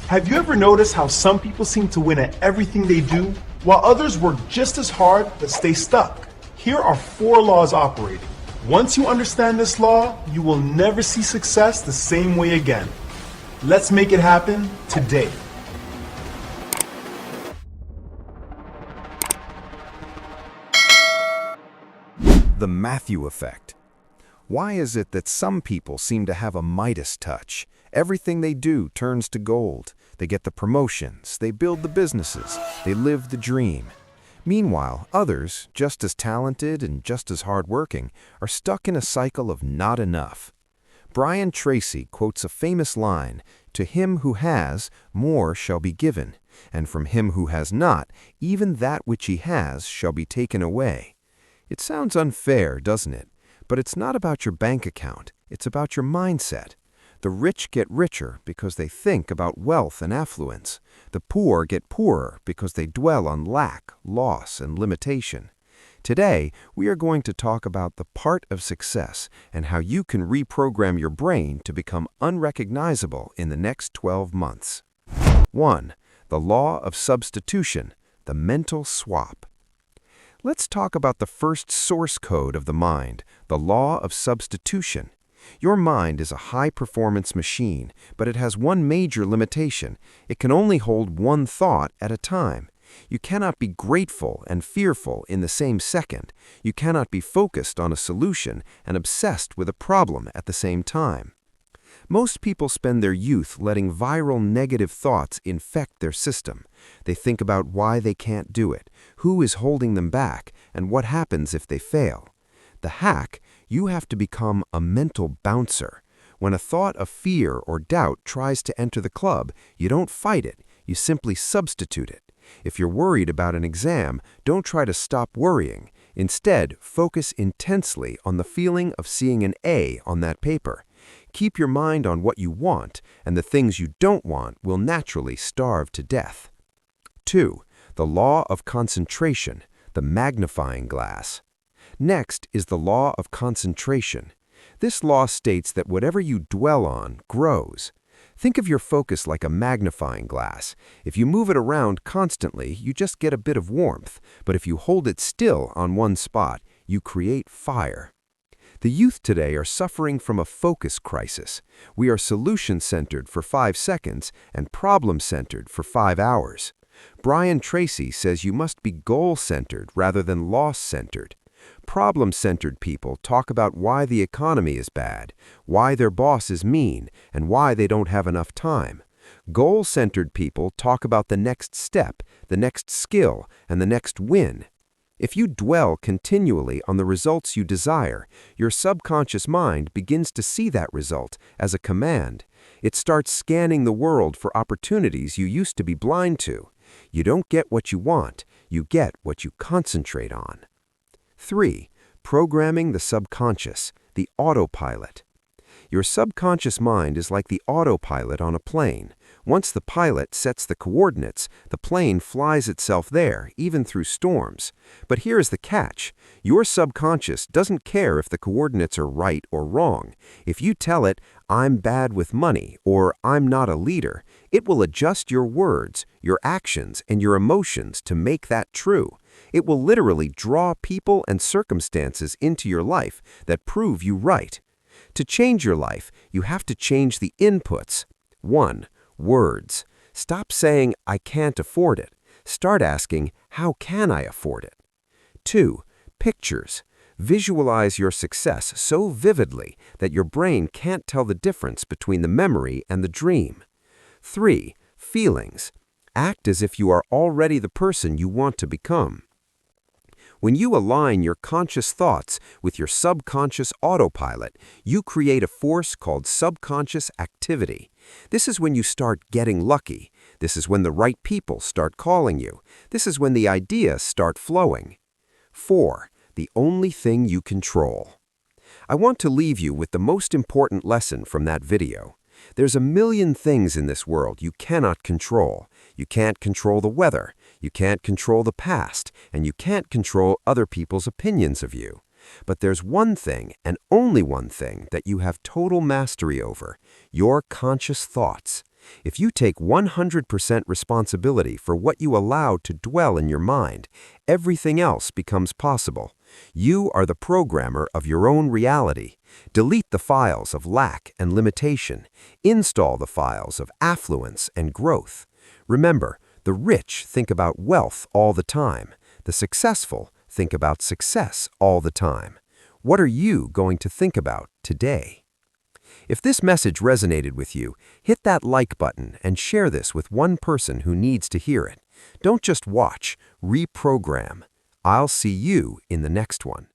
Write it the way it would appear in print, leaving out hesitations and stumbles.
Have you ever noticed how some people seem to win at everything they do, while others work just as hard but stay stuck? Here are 4 laws operating. Once you understand this law, you will never see success the same way again. Let's make it happen today. The Matthew effect. Why is it that some people seem to have a Midas touch? Everything they do turns to gold. They get the promotions, they build the businesses, they live the dream. Meanwhile, others, just as talented and just as hardworking, are stuck in a cycle of not enough. Brian Tracy quotes a famous line, "To him who has, more shall be given, and from him who has not, even that which he has shall be taken away." It sounds unfair, doesn't it? But it's not about your bank account, it's about your mindset. The rich get richer because they think about wealth and affluence. The poor get poorer because they dwell on lack, loss, and limitation. Today, we are going to talk about the part of success and how you can reprogram your brain to become unrecognizable in the next 12 months. 1. The law of substitution, the mental swap. Let's talk about the first source code of the mind, the law of substitution. Your mind is a high-performance machine, but it has one major limitation. It can only hold one thought at a time. You cannot be grateful and fearful in the same second. You cannot be focused on a solution and obsessed with a problem at the same time. Most people spend their youth letting viral negative thoughts infect their system. They think about why they can't do it, who is holding them back, and what happens if they fail. The hack: you have to become a mental bouncer. When a thought of fear or doubt tries to enter the club, you don't fight it, you simply substitute it. If you're worried about an exam, don't try to stop worrying. Instead, focus intensely on the feeling of seeing an A on that paper. Keep your mind on what you want, and the things you don't want will naturally starve to death. 2. The law of concentration, the magnifying glass. Next is the law of concentration. This law states that whatever you dwell on grows. Think of your focus like a magnifying glass. If you move it around constantly, you just get a bit of warmth, but if you hold it still on one spot, you create fire. The youth today are suffering from a focus crisis. We are solution-centered for 5 seconds and problem-centered for 5 hours. Brian Tracy says you must be goal-centered rather than loss-centered. Problem-centered people talk about why the economy is bad, why their boss is mean, and why they don't have enough time. Goal-centered people talk about the next step, the next skill, and the next win. If you dwell continually on the results you desire, your subconscious mind begins to see that result as a command. It starts scanning the world for opportunities you used to be blind to. You don't get what you want, you get what you concentrate on. 3. Programming the subconscious, the autopilot. Your subconscious mind is like the autopilot on a plane. Once the pilot sets the coordinates, the plane flies itself there, even through storms. But here is the catch. Your subconscious doesn't care if the coordinates are right or wrong. If you tell it, "I'm bad with money," or "I'm not a leader," it will adjust your words, your actions, and your emotions to make that true. It will literally draw people and circumstances into your life that prove you right. To change your life, you have to change the inputs. 1. Words. Stop saying, "I can't afford it." Start asking, "How can I afford it?" 2. Pictures. Visualize your success so vividly that your brain can't tell the difference between the memory and the dream. 3. Feelings. Act as if you are already the person you want to become. When you align your conscious thoughts with your subconscious autopilot, you create a force called subconscious activity. This is when you start getting lucky. This is when the right people start calling you. This is when the ideas start flowing. 4. The only thing you control. I want to leave you with the most important lesson from that video. There's a million things in this world you cannot control. You can't control the weather, you can't control the past, and you can't control other people's opinions of you. But there's one thing, and only one thing, that you have total mastery over: your conscious thoughts. If you take 100% responsibility for what you allow to dwell in your mind, everything else becomes possible. You are the programmer of your own reality. Delete the files of lack and limitation. Install the files of affluence and growth. Remember, the rich think about wealth all the time. The successful think about success all the time. What are you going to think about today? If this message resonated with you, hit that like button and share this with one person who needs to hear it. Don't just watch, reprogram. I'll see you in the next one.